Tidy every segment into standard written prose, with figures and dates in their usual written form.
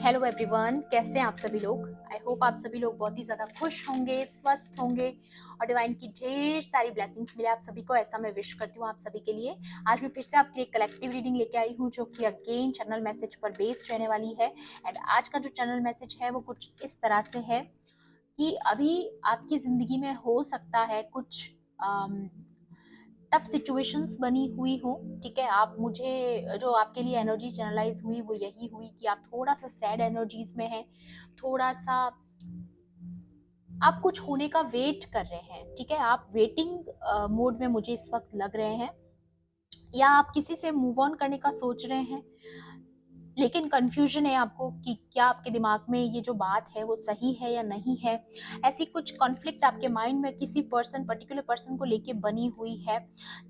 Hello everyone, कैसे हैं आप सभी लोग। आई होप आप सभी लोग बहुत ही ज़्यादा खुश होंगे, स्वस्थ होंगे और डिवाइन की ढेर सारी ब्लेसिंग्स मिले आप सभी को, ऐसा मैं विश करती हूँ आप सभी के लिए। आज मैं फिर से आपके लिए कलेक्टिव रीडिंग लेके आई हूँ जो कि अगेन चैनल मैसेज पर बेस्ड रहने वाली है। एंड आज का जो चैनल मैसेज है वो कुछ इस तरह से है कि अभी आपकी ज़िंदगी में हो सकता है कुछ टफ सिचुएशंस बनी हुई हो। ठीक है, आप मुझे जो आपके लिए एनर्जी चैनलाइज हुई वो यही हुई कि आप थोड़ा सा सैड एनर्जीज में हैं, थोड़ा सा आप कुछ होने का वेट कर रहे हैं। ठीक है, आप वेटिंग मोड में मुझे इस वक्त लग रहे हैं, या आप किसी से मूव ऑन करने का सोच रहे हैं लेकिन कंफ्यूजन है आपको कि क्या आपके दिमाग में ये जो बात है वो सही है या नहीं है। ऐसी कुछ कॉन्फ्लिक्ट आपके माइंड में किसी पर्टिकुलर पर्सन को लेके बनी हुई है।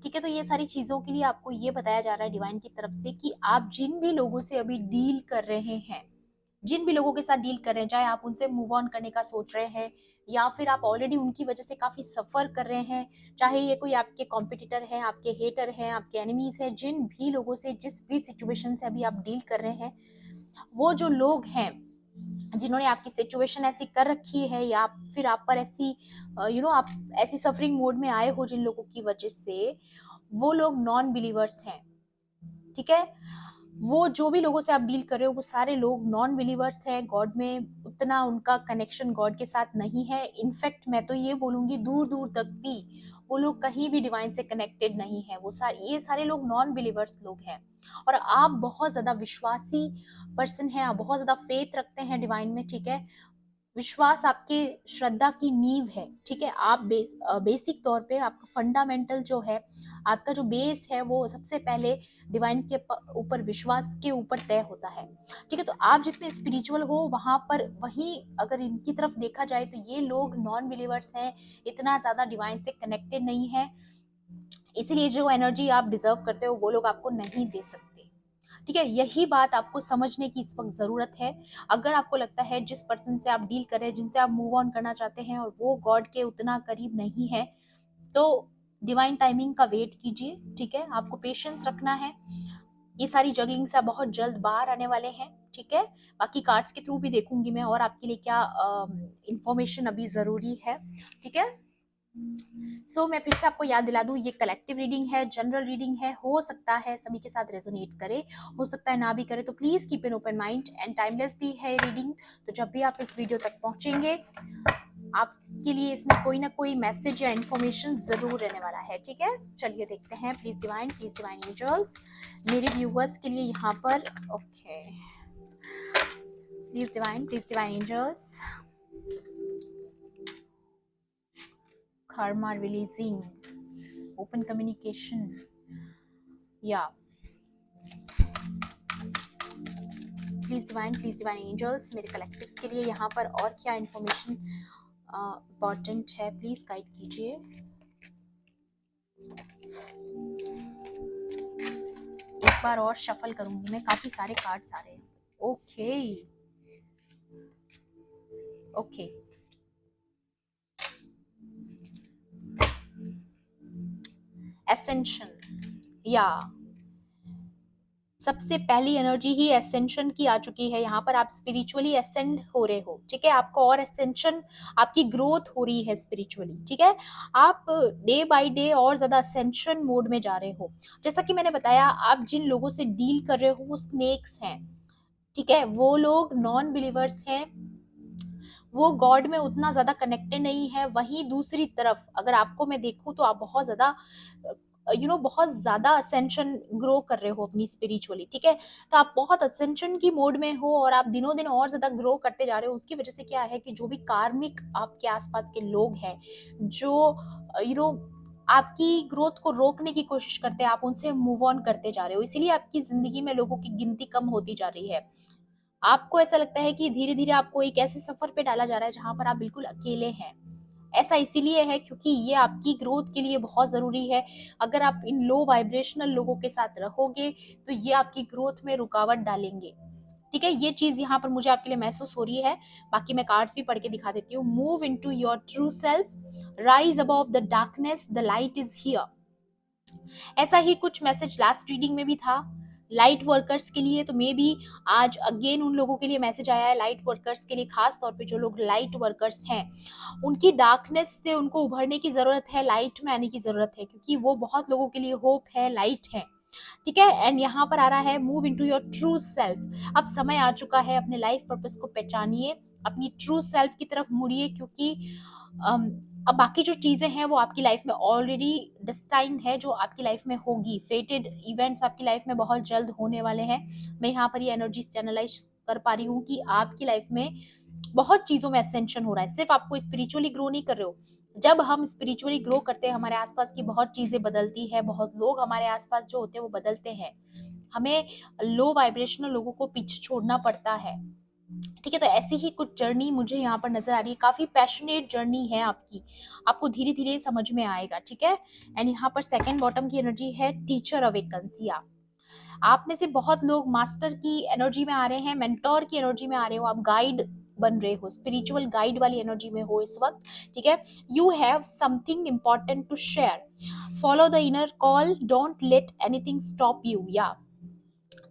ठीक है, तो ये सारी चीज़ों के लिए आपको ये बताया जा रहा है डिवाइन की तरफ से कि आप जिन भी लोगों से अभी डील कर रहे हैं, जिन भी लोगों के साथ डील कर रहे हैं, चाहे आप उनसे मूव ऑन करने का सोच रहे हैं या फिर आप ऑलरेडी उनकी वजह से काफी सफर कर रहे हैं, चाहे ये कोई आपके कॉम्पिटिटर हैं, आपके हेटर हैं, आपके एनिमीज हैं, जिन भी लोगों से जिस भी सिचुएशन से अभी आप डील कर रहे हैं, वो जो लोग हैं जिन्होंने आपकी सिचुएशन ऐसी कर रखी है या फिर आप पर ऐसी आप ऐसी सफरिंग मोड में आए हो जिन लोगों की वजह से, वो लोग नॉन बिलीवर्स हैं। ठीक है, वो जो भी लोगों से आप डील कर रहे हो वो सारे लोग नॉन बिलीवर्स हैं, गॉड में उतना उनका कनेक्शन गॉड के साथ नहीं है। इनफैक्ट मैं तो ये बोलूंगी दूर दूर तक भी वो लोग कहीं भी डिवाइन से कनेक्टेड नहीं है। ये सारे लोग नॉन बिलीवर्स लोग हैं और आप बहुत ज्यादा विश्वासी पर्सन हैं, आप बहुत ज्यादा फेथ रखते हैं डिवाइन में। ठीक है, विश्वास आपके श्रद्धा की नींव है। ठीक है, आप बेसिक तौर पे आपका फंडामेंटल जो है, आपका जो बेस है वो सबसे पहले डिवाइन के ऊपर विश्वास के ऊपर तय होता है। ठीक है, तो आप जितने स्पिरिचुअल हो वहां पर, वहीं अगर इनकी तरफ देखा जाए तो ये लोग नॉन बिलीवर्स हैं, इतना ज्यादा डिवाइन से कनेक्टेड नहीं है, इसलिए जो एनर्जी आप डिजर्व करते हो वो लोग आपको नहीं दे सकते। ठीक है, यही बात आपको समझने की इस वक्त जरूरत है। अगर आपको लगता है जिस पर्सन से आप डील कर रहे हैं, जिनसे आप मूव ऑन करना चाहते हैं और वो गॉड के उतना करीब नहीं है, तो डिवाइन टाइमिंग का वेट कीजिए। ठीक है, आपको पेशेंस रखना है। ये सारी जगलिंग से आप बहुत जल्द बाहर आने वाले हैं। ठीक है, बाकी कार्ड्स के थ्रू भी देखूंगी मैं और आपके लिए क्या इंफॉर्मेशन अभी जरूरी है। ठीक है, मैं फिर से आपको याद दिला दूं, ये कलेक्टिव रीडिंग है, जनरल रीडिंग है, हो सकता है सभी के साथ रेजोनेट करे, हो सकता है ना भी करे, तो please keep an open mind. And timeless भी है रीडिंग, तो जब भी आप इस वीडियो तक पहुंचेंगे आपके लिए इसमें कोई ना कोई मैसेज या इन्फॉर्मेशन जरूर रहने वाला है। ठीक है, चलिए देखते हैं। प्लीज डिवाइन एंजल्स मेरे व्यूवर्स के लिए यहाँ पर, okay, please divine angels, karma releasing, open communication, या प्लीज डिवाइन एंजल्स मेरे कलेक्टिव्स के लिए यहाँ पर और क्या इन्फॉर्मेशन इम्पॉर्टेंट है, प्लीज गाइड कीजिए। एक बार और शफल करूंगी मैं, काफी सारे कार्ड्स आ रहे हैं। ओके ओके, एसेंशन, या सबसे पहली एनर्जी ही एसेंशन की आ चुकी है। यहाँ पर आप स्पिरिचुअली एसेंड हो रहे हो। ठीक है, आपको और एसेंशन, आपकी ग्रोथ हो रही है स्पिरिचुअली। ठीक है, आप डे बाय डे और ज्यादा असेंशन मोड में जा रहे हो। जैसा कि मैंने बताया, आप जिन लोगों से डील कर रहे हो वो स्नेक्स हैं। ठीक है, वो लोग नॉन बिलीवर्स हैं, वो गॉड में उतना ज्यादा कनेक्टेड नहीं है। वहीं दूसरी तरफ अगर आपको मैं देखूं तो आप बहुत ज्यादा बहुत ज्यादा असेंशन ग्रो कर रहे हो अपनी स्पिरिचुअली। ठीक है, तो आप बहुत असेंशन की मोड में हो और आप दिनों दिन और ज्यादा ग्रो करते जा रहे हो। उसकी वजह से क्या है कि जो भी कार्मिक आपके आसपास के लोग हैं जो आपकी ग्रोथ को रोकने की कोशिश करते हैं, आप उनसे मूव ऑन करते जा रहे हो, इसीलिए आपकी जिंदगी में लोगों की गिनती कम होती जा रही है। आपको ऐसा लगता है कि धीरे धीरे आपको एक ऐसे सफर पे डाला जा रहा है जहां पर आप बिल्कुल अकेले हैं। ऐसा इसीलिए है क्योंकि ये आपकी ग्रोथ के लिए बहुत जरूरी है। अगर आप इन लो वाइब्रेशनल लोगों के साथ रहोगे तो ये आपकी ग्रोथ में रुकावट डालेंगे। ठीक है, ये चीज यहाँ पर मुझे आपके लिए महसूस हो रही है। बाकी मैं कार्ड्स भी पढ़ के दिखा देती हूँ। Move into your true self, rise above the darkness, the light is here. ऐसा ही कुछ मैसेज लास्ट रीडिंग में भी था। लाइट वर्कर्स के लिए तो मे बी आज अगेन उन लोगों के लिए मैसेज आया है, लाइट वर्कर्स के लिए, खास तौर पे जो लोग लाइट वर्कर्स हैं, उनकी डार्कनेस से उनको उभरने की जरूरत है, लाइट में आने की जरूरत है, क्योंकि वो बहुत लोगों के लिए होप है, लाइट है। ठीक है, एंड यहाँ पर आ रहा है move into your true self. अब समय आ चुका है, अपने लाइफ पर्पस को पहचानिए, अपनी ट्रू सेल्फ की तरफ मुड़िए, क्योंकि अब बाकी जो चीजें हैं वो आपकी लाइफ में ऑलरेडी डिस्टाइन्ड है, जो आपकी लाइफ में होगी, फेटेड इवेंट्स आपकी लाइफ में बहुत जल्द होने वाले हैं। मैं यहाँ पर ये एनर्जी चैनलाइज कर पा रही हूँ कि आपकी लाइफ में बहुत चीजों में असेंशन हो रहा है, सिर्फ आपको स्पिरिचुअली ग्रो नहीं कर रहे हो। जब हम स्पिरिचुअली ग्रो करते हैं, हमारे आसपास की बहुत चीजें बदलती है, बहुत लोग हमारे आसपास जो होते हैं वो बदलते हैं, हमें लो वाइब्रेशनल लोगों को पीछे छोड़ना पड़ता है। ठीक है, तो ऐसी ही कुछ जर्नी मुझे यहाँ पर नजर आ रही है, काफी पैशनेट जर्नी है आपकी, आपको धीरे धीरे समझ में आएगा। ठीक है, एंड यहाँ पर सेकंड बॉटम की एनर्जी है टीचर अवेकन्सिया। आप में से बहुत लोग मास्टर की एनर्जी में आ रहे हैं, मेंटोर की एनर्जी में आ रहे हो, आप गाइड बन रहे हो, स्पिरिचुअल गाइड वाली एनर्जी में हो इस वक्त। ठीक है, you have something important to share, follow the inner call, don't let anything stop you. या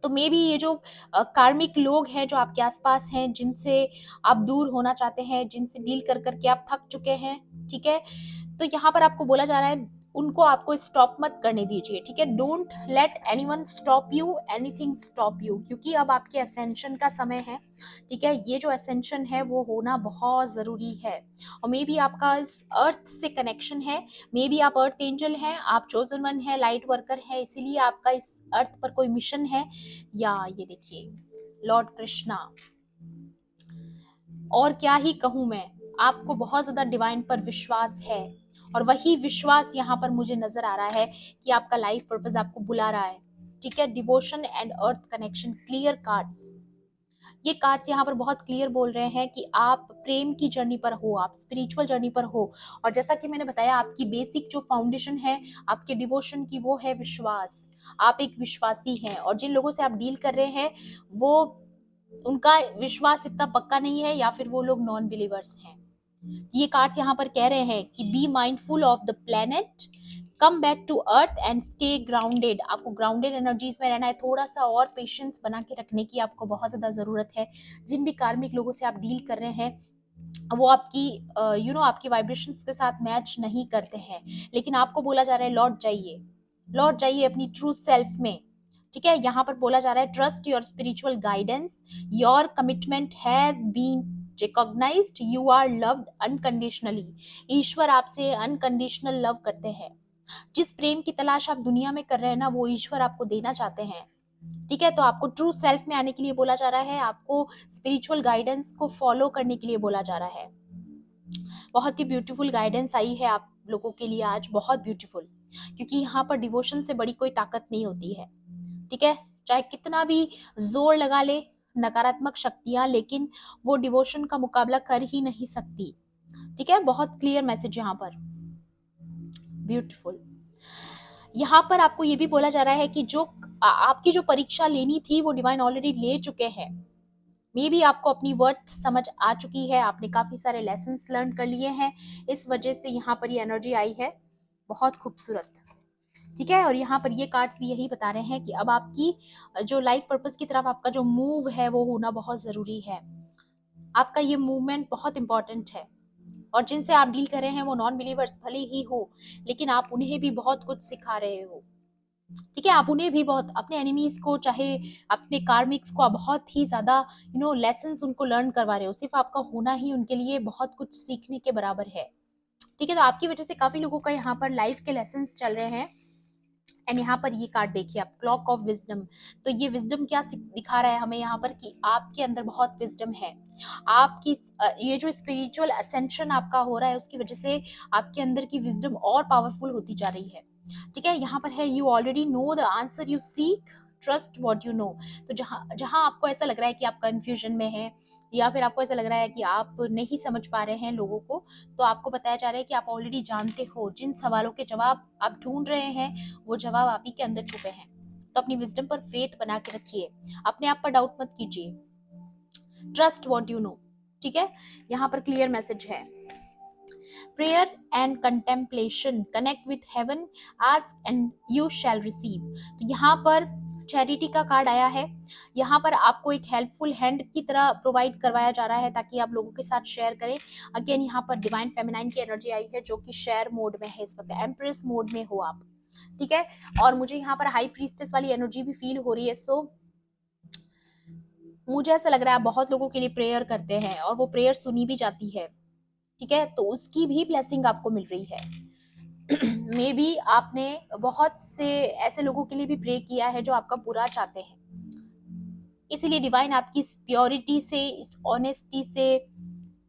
तो मे बी ये जो कार्मिक लोग हैं जो आपके आसपास हैं, जिनसे आप दूर होना चाहते हैं, जिनसे डील कर करके आप थक चुके हैं, ठीक है, तो यहाँ पर आपको बोला जा रहा है उनको आपको स्टॉप मत करने दीजिए। ठीक है, don't let anyone stop you, anything stop you, क्योंकि अब आपके असेंशन का समय है। ठीक है, ये जो असेंशन है वो होना बहुत जरूरी है, और मे बी आपका इस अर्थ से कनेक्शन है, मे बी आप अर्थ एंजल हैं, आप चोजन वन है, लाइट वर्कर है, इसीलिए आपका इस अर्थ पर कोई मिशन है। या ये देखिए लॉर्ड कृष्णा, और क्या ही कहूं मैं, आपको बहुत ज्यादा डिवाइन पर विश्वास है, और वही विश्वास यहाँ पर मुझे नजर आ रहा है कि आपका लाइफ पर्पस आपको बुला रहा है। ठीक है, devotion and earth connection, clear cards, ये कार्ड्स यहाँ पर बहुत क्लियर बोल रहे हैं कि आप प्रेम की जर्नी पर हो, आप स्पिरिचुअल जर्नी पर हो, और जैसा कि मैंने बताया आपकी बेसिक जो फाउंडेशन है आपके डिवोशन की वो है विश्वास, आप एक विश्वासी हैं, और जिन लोगों से आप डील कर रहे हैं वो उनका विश्वास इतना पक्का नहीं है, या फिर वो लोग नॉन बिलीवर्स हैं। ये कार्ड्स यहाँ पर कह रहे हैं कि be mindful of the planet, come back to earth and stay grounded. आपको ग्राउंडेड एनर्जीज में रहना है, थोड़ा सा और पेशेंस बना के रखने की आपको बहुत ज्यादा जरूरत है। जिन भी कार्मिक लोगों से आप डील कर रहे हैं वो आपकी आपकी वाइब्रेशंस के साथ मैच नहीं करते हैं, लेकिन आपको बोला जा रहा है लौट जाइए, लौट जाइए अपनी ट्रू सेल्फ में। ठीक है, यहाँ पर बोला जा रहा है trust your spiritual guidance, your commitment has been recognised, you are loved unconditionally. ईश्वर आपसे अनकंडीशनल लव करते हैं, जिस प्रेम की तलाश आप दुनिया में कर रहे हैं ना वो ईश्वर आपको देना चाहते हैं। ठीक है, तो आपको ट्रू सेल्फ में आने के लिए बोला जा रहा है, आपको स्पिरिचुअल गाइडेंस को फॉलो करने के लिए बोला जा रहा है। बहुत ही ब्यूटीफुल गाइडेंस आई है आप लोगों के लिए आज, बहुत ब्यूटीफुल, क्योंकि यहाँ पर डिवोशन से बड़ी कोई ताकत नहीं होती है। ठीक है, चाहे कितना भी जोर लगा ले नकारात्मक शक्तियां, लेकिन वो डिवोशन का मुकाबला कर ही नहीं सकती। ठीक है, बहुत क्लियर मैसेज यहाँ पर, ब्यूटीफुल। यहाँ पर आपको ये भी बोला जा रहा है कि जो आपकी जो परीक्षा लेनी थी वो डिवाइन ऑलरेडी ले चुके हैं। मे बी आपको अपनी वर्थ समझ आ चुकी है, आपने काफी सारे लेसन्स लर्न कर लिए हैं, इस वजह से यहाँ पर ये एनर्जी आई है, बहुत खूबसूरत। ठीक है, और यहाँ पर ये कार्ड्स भी यही बता रहे हैं कि अब आपकी जो लाइफ पर्पस की तरफ आपका जो मूव है वो होना बहुत जरूरी है, आपका ये मूवमेंट बहुत इंपॉर्टेंट है, और जिनसे आप डील कर रहे हैं वो नॉन बिलीवर्स भले ही हो, लेकिन आप उन्हें भी बहुत कुछ सिखा रहे हो। ठीक है, आप उन्हें भी बहुत, अपने एनिमीज को चाहे अपने कार्मिक्स को आप बहुत ही ज्यादा लेसन्स उनको लर्न करवा रहे हो, सिर्फ आपका होना ही उनके लिए बहुत कुछ सीखने के बराबर है। ठीक है, तो आपकी वजह से काफी लोगों का यहाँ पर लाइफ के लेसन्स चल रहे हैं। एंड यहाँ पर ये कार्ड देखिए आप, क्लॉक ऑफ विजडम, तो ये विजडम क्या दिखा रहा है हमें यहाँ पर कि आपके अंदर बहुत विजडम है, आपकी ये जो स्पिरिचुअल असेंशन आपका हो रहा है उसकी वजह से आपके अंदर की विजडम और पावरफुल होती जा रही है। ठीक है, यहाँ पर है you already know the answer you seek, trust what you know. तो जहाँ जहाँ आपको ऐसा लग रहा है कि आप कंफ्यूजन में है, या फिर आपको ऐसा लग रहा है कि आप नहीं समझ पा रहे हैं लोगों को, तो आपको बताया जा रहा है कि आप ऑलरेडी जानते हो, जिन सवालों के जवाब आप ढूंढ रहे हैं वो जवाब आप ही के अंदर छुपे हैं। तो अपनी विजडम पर फेथ बना के रखिए, अपने आप पर डाउट मत कीजिए, ट्रस्ट व्हाट यू नो। ठीक है, यहाँ पर क्लियर मैसेज है, prayer and contemplation, connect with heaven, ask and you shall receive। तो यहाँ पर चैरिटी का कार्ड आया है। यहाँ पर आपको एक हेल्पफुल हैंड की तरह प्रोवाइड करवाया जा रहा है ताकि आप लोगों के साथ शेयर करें। अगेन यहाँ पर डिवाइन फेमिनाइन की एनर्जी आई है जो कि शेयर मोड में है इस वक्त, एम्प्रेस मोड में हो आप, ठीक है। और मुझे यहाँ पर हाई प्रीस्टेस वाली एनर्जी भी फील हो रही है। सो मुझे ऐसा लग रहा है आप बहुत लोगों के लिए प्रेयर करते हैं और वो प्रेयर सुनी भी जाती है, ठीक है, तो उसकी भी ब्लेसिंग आपको मिल रही है। मे बी आपने बहुत से ऐसे लोगों के लिए भी प्रे किया है जो आपका बुरा चाहते हैं, इसीलिए डिवाइन आपकी इस प्योरिटी से, इस ऑनेस्टी से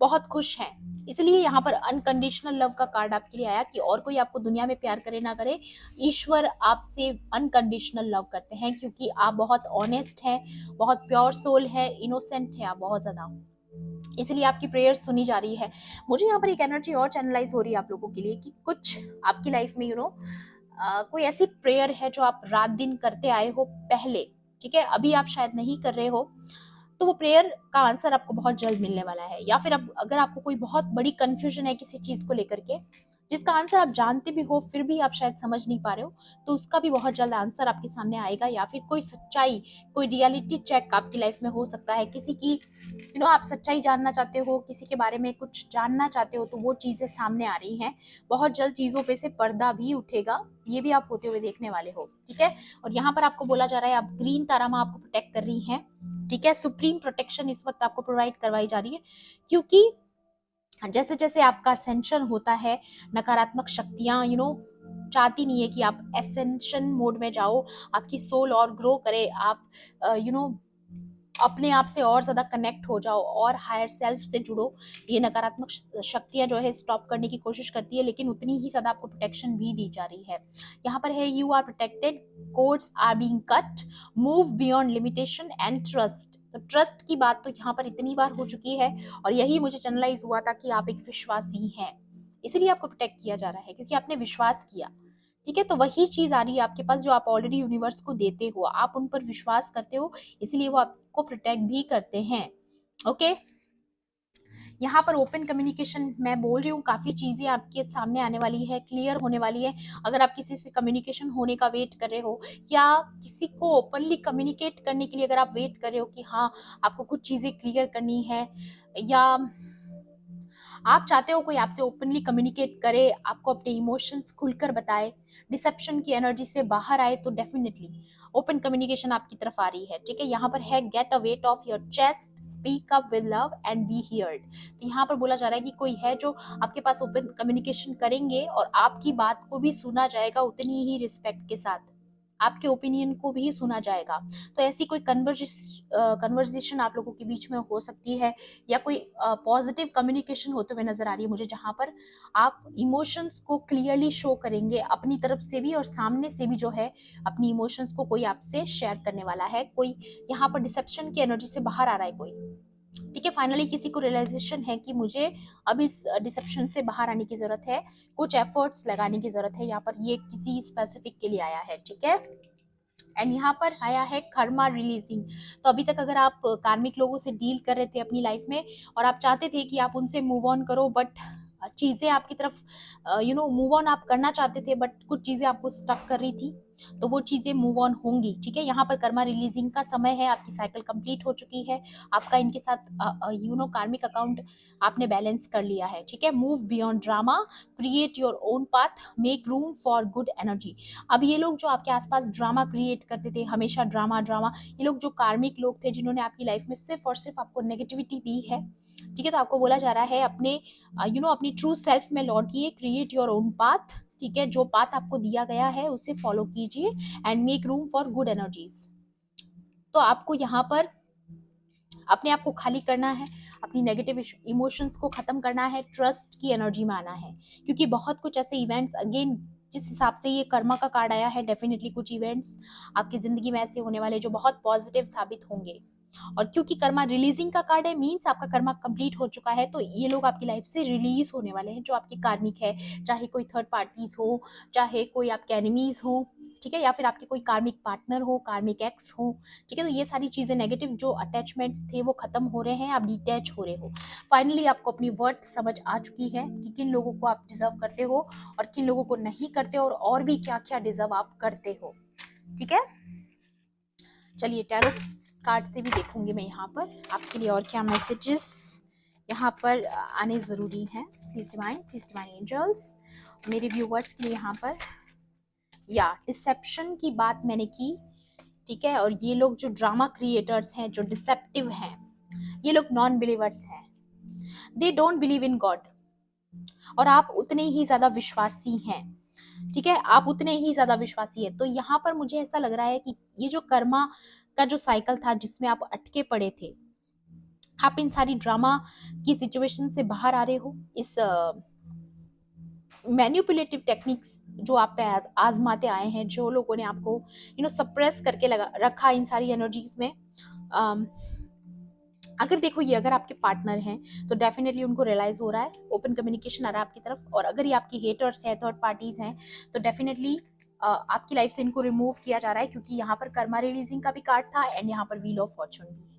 बहुत खुश हैं। इसलिए यहाँ पर अनकंडीशनल लव का कार्ड आपके लिए आया कि और कोई आपको दुनिया में प्यार करे ना करे, ईश्वर आपसे अनकंडीशनल लव करते हैं क्योंकि आप बहुत ऑनेस्ट हैं, बहुत प्योर सोल है, इनोसेंट है आप बहुत ज्यादा, इसलिए आपकी प्रेयर्स सुनी जा रही है। मुझे यहाँ पर एक एनर्जी और चैनलाइज हो रही है आप लोगों के लिए कि कुछ आपकी लाइफ में कोई ऐसी प्रेयर है जो आप रात दिन करते आए हो पहले, ठीक है, अभी आप शायद नहीं कर रहे हो, तो वो प्रेयर का आंसर आपको बहुत जल्द मिलने वाला है। या फिर अब अगर आपको कोई बहुत बड़ी कंफ्यूजन है किसी चीज को लेकर के जिसका आंसर आप जानते भी हो फिर भी आप शायद समझ नहीं पा रहे हो, तो उसका भी बहुत जल्द आंसर आपके सामने आएगा। या फिर कोई सच्चाई, कोई रियलिटी चेक आपकी लाइफ में हो सकता है, किसी की आप सच्चाई जानना चाहते हो, किसी के बारे में कुछ जानना चाहते हो, तो वो चीजें सामने आ रही हैं। बहुत जल्द चीजों पे से पर्दा भी उठेगा, ये भी आप होते हुए देखने वाले हो, ठीक है। और यहाँ पर आपको बोला जा रहा है आप ग्रीन तारा माँ आपको प्रोटेक्ट कर रही हैं, ठीक है। सुप्रीम प्रोटेक्शन इस वक्त आपको प्रोवाइड करवाई जा रही है क्योंकि जैसे जैसे आपका असेंशन होता है, नकारात्मक शक्तियां चाहती नहीं है कि आप एसेंशन मोड में जाओ, आपकी सोल और ग्रो करे, आप अपने आप से और ज्यादा कनेक्ट हो जाओ और हायर सेल्फ से जुड़ो। ये नकारात्मक शक्तियां जो है स्टॉप करने की कोशिश करती है, लेकिन उतनी ही ज्यादा आपको प्रोटेक्शन भी दी जा रही है। यहाँ पर है you are protected, codes are being cut, move beyond limitation and trust. तो ट्रस्ट की बात तो यहाँ पर इतनी बार हो चुकी है और यही मुझे चैनलाइज हुआ था कि आप एक विश्वासी हैं, इसलिए आपको प्रोटेक्ट किया जा रहा है क्योंकि आपने विश्वास किया, ठीक है। तो वही चीज आ रही है आपके पास जो आप ऑलरेडी यूनिवर्स को देते हो, आप उन पर विश्वास करते हो, इसलिए वो आपको प्रोटेक्ट भी करते हैं, ओके। यहाँ पर ओपन कम्युनिकेशन मैं बोल रही हूँ, काफी चीजें आपके सामने आने वाली है, क्लियर होने वाली है। अगर आप किसी से कम्युनिकेशन होने का वेट कर रहे हो या किसी को ओपनली कम्युनिकेट करने के लिए अगर आप वेट कर रहे हो कि हाँ आपको कुछ चीजें क्लियर करनी है, या आप चाहते हो कोई आपसे ओपनली कम्युनिकेट करे, आपको अपने इमोशंस खुलकर बताए, डिसेप्शन की एनर्जी से बाहर आए, तो डेफिनेटली ओपन कम्युनिकेशन आपकी तरफ आ रही है, ठीक है। यहाँ पर है get a weight off your chest, speak up with love and be heard. तो यहाँ पर बोला जा रहा है कि कोई है जो आपके पास ओपन कम्युनिकेशन करेंगे और आपकी बात को भी सुना जाएगा उतनी ही रिस्पेक्ट के साथ, आपके ओपिनियन को भी सुना जाएगा। तो ऐसी कोई कन्वर्जेशन आप लोगों के बीच में हो सकती है या कोई पॉजिटिव कम्युनिकेशन होते हुए नजर आ रही है मुझे, जहां पर आप इमोशंस को क्लियरली शो करेंगे अपनी तरफ से भी और सामने से भी जो है अपनी इमोशंस को कोई आपसे शेयर करने वाला है। कोई यहाँ पर डिसेप्शन की एनर्जी से बाहर आ रहा है कोई, ठीक है। फाइनली किसी को रियलाइजेशन है कि मुझे अब इस डिसेप्शन से बाहर आने की जरूरत है, कुछ एफर्ट्स लगाने की जरूरत है। यहाँ पर ये किसी स्पेसिफिक के लिए आया है, ठीक है। एंड यहाँ पर आया है कर्मा रिलीजिंग। तो अभी तक अगर आप कार्मिक लोगों से डील कर रहे थे अपनी लाइफ में और आप चाहते थे कि आप उनसे मूव ऑन करो, बट चीजें आपकी तरफ मूव ऑन आप करना चाहते थे बट कुछ चीजें आपको स्टक कर रही थी, तो वो चीजें मूव ऑन होंगी, ठीक है। यहाँ पर कर्मा रिलीजिंग का समय है, आपकी साइकिल कंप्लीट हो चुकी है, आपका इनके साथ कार्मिक अकाउंट आपने बैलेंस कर लिया है, ठीक है। Move beyond drama, create your own path, make room for good energy. अब ये लोग जो आपके आसपास ड्रामा क्रिएट करते थे, हमेशा ड्रामा ड्रामा, ये लोग जो कार्मिक लोग थे जिन्होंने आपकी लाइफ में सिर्फ और सिर्फ आपको नेगेटिविटी दी है, ठीक है, तो आपको बोला जा रहा है अपने अपनी ट्रू सेल्फ में लौटिए, क्रिएट योर ओन पाथ, ठीक है। जो पाथ आपको दिया गया है उसे फॉलो कीजिए and make room for good energies. तो आपको यहाँ पर अपने आप को खाली करना है, अपनी नेगेटिव इमोशंस को खत्म करना है, ट्रस्ट की एनर्जी में आना है, क्योंकि बहुत कुछ ऐसे इवेंट्स, अगेन जिस हिसाब से ये कर्मा का कार्ड आया है, डेफिनेटली कुछ इवेंट्स आपकी जिंदगी में ऐसे होने वाले जो बहुत पॉजिटिव साबित होंगे। और क्योंकि कर्मा रिलीजिंग का कार्ड है, मीन्स आपका कर्मा कंप्लीट हो चुका है, तो ये लोग आपकी लाइफ से रिलीज होने वाले हैं जो आपके कार्मिक है, चाहे कोई थर्ड पार्टीज हो, चाहे कोई आपके एनिमीज हो, ठीक है, या फिर आपके कोई कार्मिक पार्टनर हो, कार्मिक एक्स हो, ठीक है। तो ये सारी चीजें नेगेटिव जो अटैचमेंट्स थे वो खत्म हो रहे हैं, आप डिटैच हो रहे हो। फाइनली आपको अपनी वर्थ समझ आ चुकी है कि किन लोगों को आप डिजर्व करते हो और किन लोगों को नहीं करते, और भी क्या क्या डिजर्व आप करते हो, ठीक है। चलिए टैरो कार्ड से भी देखूंगी मैं यहाँ पर आपके लिए और क्या मैसेजेस यहाँ पर आने ज़रूरी हैं। प्लीज़ डिवाइन एंजल्स मेरे व्यूवर्स के लिए यहाँ पर। या डिसेप्शन की बात मैंने की, ठीक है, और ये लोग जो ड्रामा क्रिएटर्स हैं, जो डिसेप्टिव हैं, ये लोग नॉन बिलीवर्स हैं। They don't believe in God और आप उतने ही ज्यादा विश्वासी हैं, ठीक है, आप उतने ही ज्यादा विश्वासी है। तो यहाँ पर मुझे ऐसा लग रहा है कि ये जो कर्मा का जो साइकिल था जिसमें आप अटके पड़े थे, आप इन सारी ड्रामा की सिचुएशन से बाहर आ रहे हो। इस मैन्युपुलेटिव टेक्निक्स जो आप पे आजमाते आए हैं, जो लोगों ने आपको सप्रेस करके लगा रखा इन सारी एनर्जीज में। अगर देखो ये अगर आपके पार्टनर हैं तो डेफिनेटली उनको रियलाइज हो रहा है, ओपन कम्युनिकेशन आ रहा है आपकी तरफ। और अगर ये आपकी हेटर्स हैं, थर्ड पार्टीज हैं, तो डेफिनेटली आपकी लाइफ से इनको रिमूव किया जा रहा है, क्योंकि यहाँ पर कर्मा रिलीजिंग का भी कार्ड था एंड यहाँ पर व्हील ऑफ फॉर्चून भी है।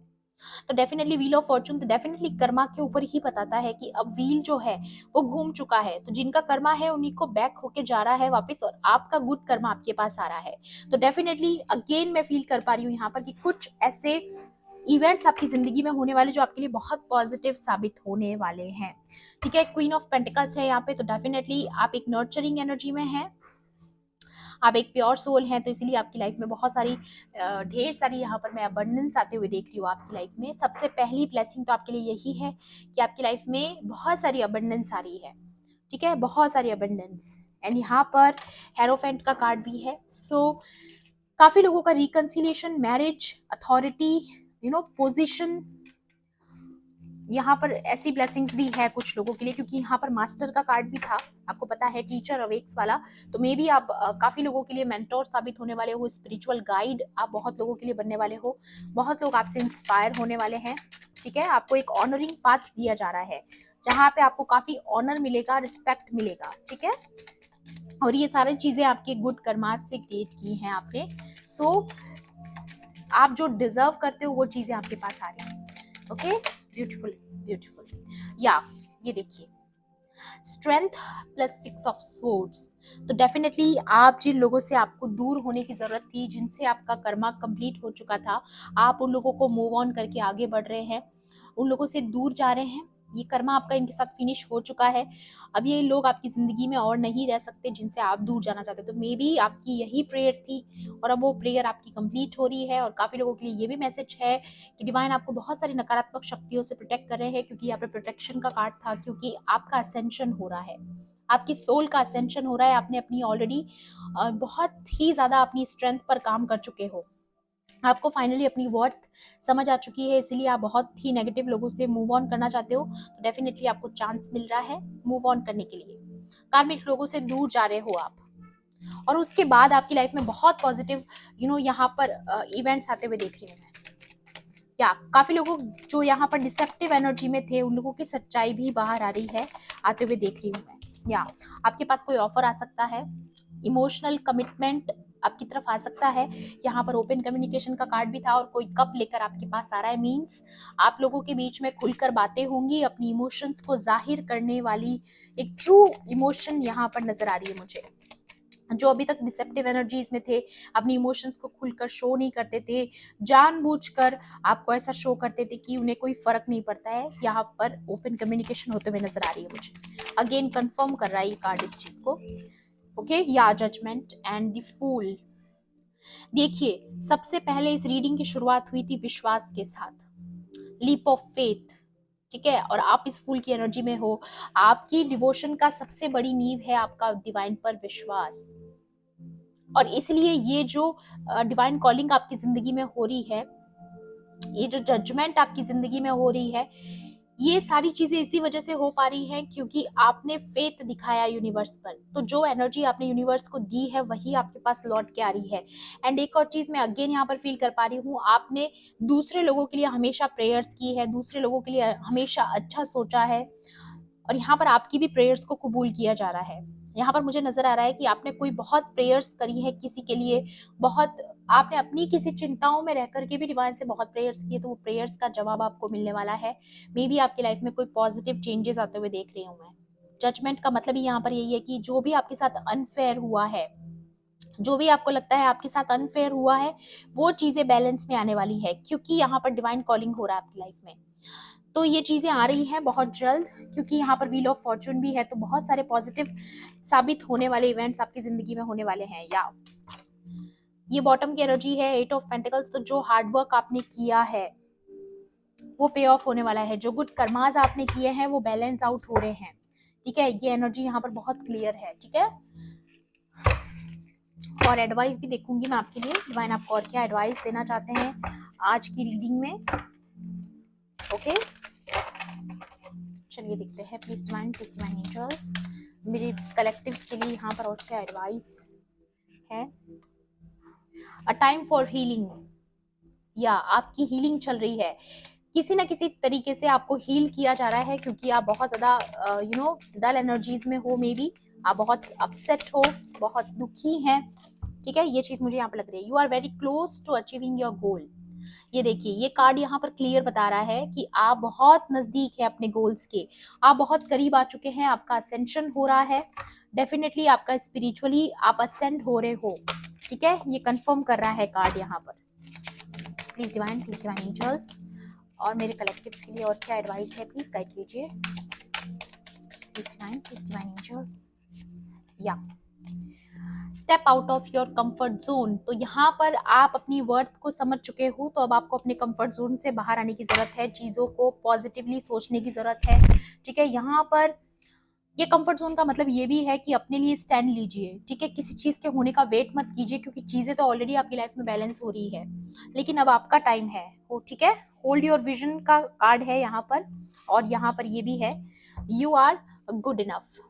तो डेफिनेटली व्हील ऑफ फॉर्चून तो डेफिनेटली कर्मा के ऊपर ही बताता है कि अब व्हील जो है वो घूम चुका है, तो जिनका कर्मा है उन्हीं को बैक होके जा रहा है वापस, और आपका गुड कर्मा आपके पास आ रहा है। तो डेफिनेटली अगेन मैं फील कर पा रही हूँ यहाँ पर कि कुछ ऐसे इवेंट्स आपकी जिंदगी में होने वाले जो आपके लिए बहुत पॉजिटिव साबित होने वाले हैं, ठीक है। क्वीन ऑफ पेंटिकल्स है यहाँ पे, तो डेफिनेटली आप एक नर्चरिंग एनर्जी में हैं, आप एक प्योर सोल हैं, तो इसीलिए आपकी लाइफ में बहुत सारी ढेर सारी यहाँ पर मैं अबंडेंस आते हुए देख रही हूँ आपकी लाइफ में। सबसे पहली ब्लेसिंग तो आपके लिए यही है कि आपकी लाइफ में बहुत सारी अबंडेंस आ रही है, ठीक है, बहुत सारी अबंडेंस। एंड यहाँ पर हेरोफेंट का कार्ड भी है। सो काफी लोगों का रिकंसिलिएशन, मैरिज, अथॉरिटी, पोजीशन, यहाँ पर ऐसी ब्लेसिंग्स भी है कुछ लोगों के लिए, क्योंकि यहाँ पर मास्टर का कार्ड भी था, आपको पता है, टीचर अवेक्स वाला। तो मे बी आप काफी लोगों के लिए मेंटोर साबित होने वाले हो, स्पिरिचुअल गाइड आप बहुत लोगों के लिए बनने वाले हो, बहुत लोग आपसे इंस्पायर होने वाले हैं, ठीक है। आपको एक ऑनरिंग पाथ दिया जा रहा है जहाँ पे आपको काफी ऑनर मिलेगा, रिस्पेक्ट मिलेगा, ठीक है। और ये सारी चीजें आपके गुड कर्मास से क्रिएट की हैं आपने। सो आप जो डिजर्व करते हो वो चीजें आपके पास आ रही हैं, ओके। Beautiful beautiful. या ये देखिए स्ट्रेंथ प्लस 6 ऑफ स्वॉर्ड्स। तो डेफिनेटली आप जिन लोगों से आपको दूर होने की जरूरत थी, जिनसे आपका कर्मा कंप्लीट हो चुका था, आप उन लोगों को मूव ऑन करके आगे बढ़ रहे हैं, उन लोगों से दूर जा रहे हैं। ये कर्मा आपका इनके साथ फिनिश हो चुका है। अब ये लोग आपकी जिंदगी में और नहीं रह सकते जिनसे आप दूर जाना चाहते। तो मे बी आपकी यही प्रेयर थी और अब वो प्रेयर आपकी कंप्लीट हो रही है। और काफी लोगों के लिए ये भी मैसेज है कि डिवाइन आपको बहुत सारी नकारात्मक शक्तियों से प्रोटेक्ट कर रहे हैं, क्योंकि यहाँ पे प्रोटेक्शन का कार्ड था, क्योंकि आपका असेंशन हो रहा है, आपकी सोल का असेंशन हो रहा है। आपने अपनी ऑलरेडी बहुत ही ज्यादा अपनी स्ट्रेंथ पर काम कर चुके हो, आपको फाइनली अपनी वर्थ समझ आ चुकी है, इसीलिए आप बहुत ही नेगेटिव लोगों से मूव ऑन करना चाहते हो। तो डेफिनेटली आपको चांस मिल रहा है मूव ऑन करने के लिए। कार्मिक लोगों से दूर जा रहे हो आप, और उसके बाद आपकी लाइफ में बहुत पॉजिटिव यहाँ पर इवेंट्स आते हुए देख रही हूँ मैं। या काफी लोगों जो यहाँ पर डिसेप्टिव एनर्जी में थे, उन लोगों की सच्चाई भी बाहर आ रही है, आते हुए देख रही हूँ मैं। या आपके पास कोई ऑफर आ सकता है, इमोशनल कमिटमेंट आपकी तरफ आ सकता है। यहाँ पर ओपन कम्युनिकेशन का कार्ड भी था और कोई कप लेकर आपके पास आ रहा है, मींस आप लोगों के बीच में खुलकर बातें होंगी, अपनी इमोशंस को जाहिर करने वाली एक ट्रू इमोशन यहाँ पर नजर आ रही है मुझे। जो अभी तक डिसेप्टिव एनर्जीज में थे, अपनी इमोशंस को खुलकर शो नहीं करते थे, जानबूझकर आपको ऐसा शो करते थे कि उन्हें कोई फर्क नहीं पड़ता है, यहाँ पर ओपन कम्युनिकेशन होते हुए नजर आ रही है मुझे। अगेन कंफर्म कर रहा है ये कार्ड इस चीज को, ओके। या जजमेंट एंड द फूल। देखिए सबसे पहले इस रीडिंग की शुरुआत हुई थी विश्वास के साथ, लीप ऑफ फेथ, ठीक है। और आप इस फूल की एनर्जी में हो, आपकी डिवोशन का सबसे बड़ी नींव है आपका डिवाइन पर विश्वास। और इसलिए ये जो डिवाइन कॉलिंग आपकी जिंदगी में हो रही है, ये जो जजमेंट आपकी जिंदगी में हो रही है, ये सारी चीजें इसी वजह से हो पा रही हैं क्योंकि आपने फेथ दिखाया यूनिवर्स पर। तो जो एनर्जी आपने यूनिवर्स को दी है वही आपके पास लौट के आ रही है। एंड एक और चीज मैं अगेन यहाँ पर फील कर पा रही हूँ, आपने दूसरे लोगों के लिए हमेशा प्रेयर्स की है, दूसरे लोगों के लिए हमेशा अच्छा सोचा है, और यहाँ पर आपकी भी प्रेयर्स को कबूल किया जा रहा है। यहाँ पर मुझे नजर आ रहा है कि आपने कोई बहुत प्रेयर्स करी है किसी के लिए, बहुत आपने अपनी किसी चिंताओं में रह करके भी डिवाइन से बहुत प्रेयर्स किए, तो वो प्रेयर्स का जवाब आपको मिलने वाला है। मे बी आपकी लाइफ में कोई पॉजिटिव चेंजेस आते हुए देख रही हूँ मैं। जजमेंट का मतलब ही यहाँ पर यही है कि जो भी आपके साथ अनफेयर हुआ है, जो भी आपको लगता है आपके साथ अनफेयर हुआ है वो चीजें बैलेंस में आने वाली है, क्योंकि यहाँ पर डिवाइन कॉलिंग हो रहा है आपकी लाइफ में। तो ये चीजें आ रही हैं बहुत जल्द, क्योंकि यहाँ पर व्हील ऑफ फॉर्चून भी है, तो बहुत सारे पॉजिटिव साबित होने वाले इवेंट्स आपकी जिंदगी में होने वाले हैं। या ये बॉटम की एनर्जी है, 8 ऑफ पेंटिकल्स। तो जो हार्डवर्क आपने किया है वो पे ऑफ होने वाला है, जो गुड कर्माज आपने किए हैं वो बैलेंस आउट हो रहे हैं। ठीक है, ये एनर्जी यहाँ पर बहुत क्लियर है। ठीक है, और एडवाइस भी देखूंगी मैं आपके लिए, डिवाइन आपको और क्या एडवाइस देना चाहते हैं आज की रीडिंग में। ओके, चलिए देखते हैं। प्लीज डिवाइन एंजल्स मेरे कलेक्टिव्स के लिए यहाँ पर और क्या एडवाइस है। अ टाइम फॉर हीलिंग, या आपकी हीलिंग चल रही है, किसी ना किसी तरीके से आपको हील किया जा रहा है, क्योंकि आप बहुत ज्यादा डल एनर्जीज में हो, मे बी आप बहुत अपसेट हो, बहुत दुखी हैं। ठीक है, ये चीज मुझे यहाँ पर लग रही है। You are very close to achieving your goal. ये देखिए, ये कार्ड यहाँ पर क्लियर बता रहा है कि आप बहुत नजदीक है अपने गोल्स के, आप बहुत करीब आ चुके हैं, आपका असेंशन हो रहा है। डेफिनेटली आपका स्पिरिचुअली आप असेंड हो रहे हो। ठीक है, ये कंफर्म कर रहा है कार्ड यहाँ पर। प्लीज डिवाइन एंजल्स और मेरे कलेक्टिव्स के लिए और क्या एडवाइस है प्लीज गाइड कीजिए। Please divine angel. या step out of your comfort zone. तो यहाँ पर आप अपनी वर्थ को समझ चुके हो, तो अब आपको अपने कंफर्ट जोन से बाहर आने की जरूरत है, चीजों को पॉजिटिवली सोचने की जरूरत है। ठीक है, यहाँ पर ये कंफर्ट जोन का मतलब ये भी है कि अपने लिए स्टैंड लीजिए। ठीक है, किसी चीज के होने का वेट मत कीजिए, क्योंकि चीजें तो ऑलरेडी आपकी लाइफ में बैलेंस हो रही है, लेकिन अब आपका टाइम है। ठीक है, होल्ड योर विजन का कार्ड है यहाँ पर, और यहाँ पर ये भी है, यू आर गुड इनफ।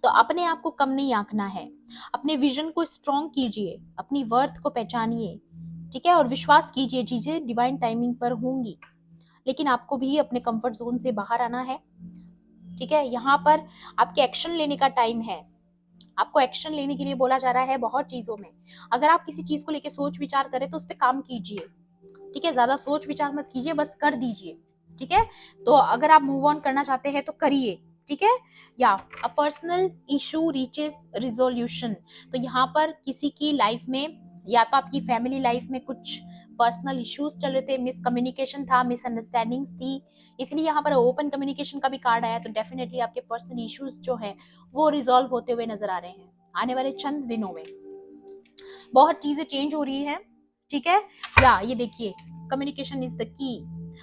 तो अपने आप को कम नहीं आंकना है, अपने विजन को स्ट्रॉन्ग कीजिए, अपनी वर्थ को पहचानिए। ठीक है, और विश्वास कीजिए चीजें डिवाइन टाइमिंग पर होंगी, लेकिन आपको भी अपने कंफर्ट जोन से बाहर आना है। ठीक है, यहाँ पर आपके एक्शन लेने का टाइम है, आपको एक्शन लेने के लिए बोला जा रहा है बहुत चीजों में। अगर आप किसी चीज को लेकर सोच विचार करें तो उस पर काम कीजिए। ठीक है, ज्यादा सोच विचार मत कीजिए, बस कर दीजिए। ठीक है, तो अगर आप मूव ऑन करना चाहते हैं तो करिए। ठीक है, या a personal issue reaches resolution. तो यहाँ पर किसी की लाइफ में, या तो आपकी फैमिली लाइफ में कुछ पर्सनल इश्यूज चल रहे थे, मिसकम्युनिकेशन था, मिसअंडरस्टैंडिंग्स थी, इसलिए यहाँ पर ओपन कम्युनिकेशन का भी कार्ड आया। तो डेफिनेटली आपके पर्सनल इश्यूज जो है वो रिजॉल्व होते हुए नजर आ रहे हैं आने वाले चंद दिनों में। बहुत चीजें चेंज हो रही हैं। ठीक है, या ये देखिए, कम्युनिकेशन इज द की।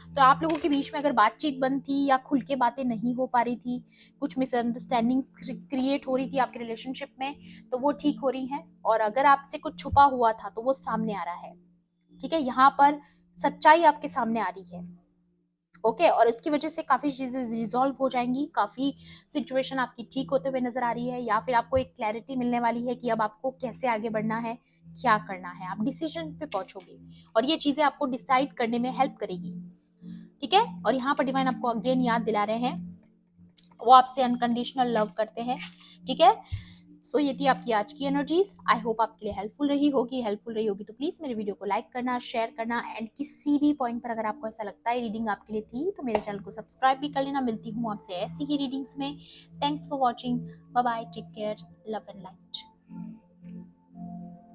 तो आप लोगों के बीच में अगर बातचीत बंद थी या खुल के बातें नहीं हो पा रही थी, कुछ मिसअंडरस्टैंडिंग क्रिएट हो रही थी आपके रिलेशनशिप में, तो वो ठीक हो रही है। और अगर आपसे कुछ छुपा हुआ था तो वो सामने आ रहा है। ठीक है, यहाँ पर सच्चाई आपके सामने आ रही है। ओके, और इसकी वजह से काफी चीजें रिजॉल्व हो जाएंगी, काफी सिचुएशन आपकी ठीक होते हुए नजर आ रही है, या फिर आपको एक क्लैरिटी मिलने वाली है कि अब आपको कैसे आगे बढ़ना है, क्या करना है। आप डिसीजन पे पहुंचोगे और ये चीजें आपको डिसाइड करने में हेल्प करेगी। ठीक है, और यहाँ पर डिवाइन आपको अगेन याद दिला रहे हैं, वो आपसे अनकंडीशनल लव करते हैं। ठीक है, सो ये थी आपकी आज की एनर्जीज। आई होप आपके लिए हेल्पफुल रही होगी तो प्लीज मेरे वीडियो को लाइक करना, शेयर करना, एंड किसी भी पॉइंट पर अगर आपको ऐसा लगता है रीडिंग आपके लिए थी तो मेरे चैनल को सब्सक्राइब भी कर लेना। मिलती हूँ आपसे ऐसी ही रीडिंग्स में। Thanks for watching, bye bye, take care, love and light.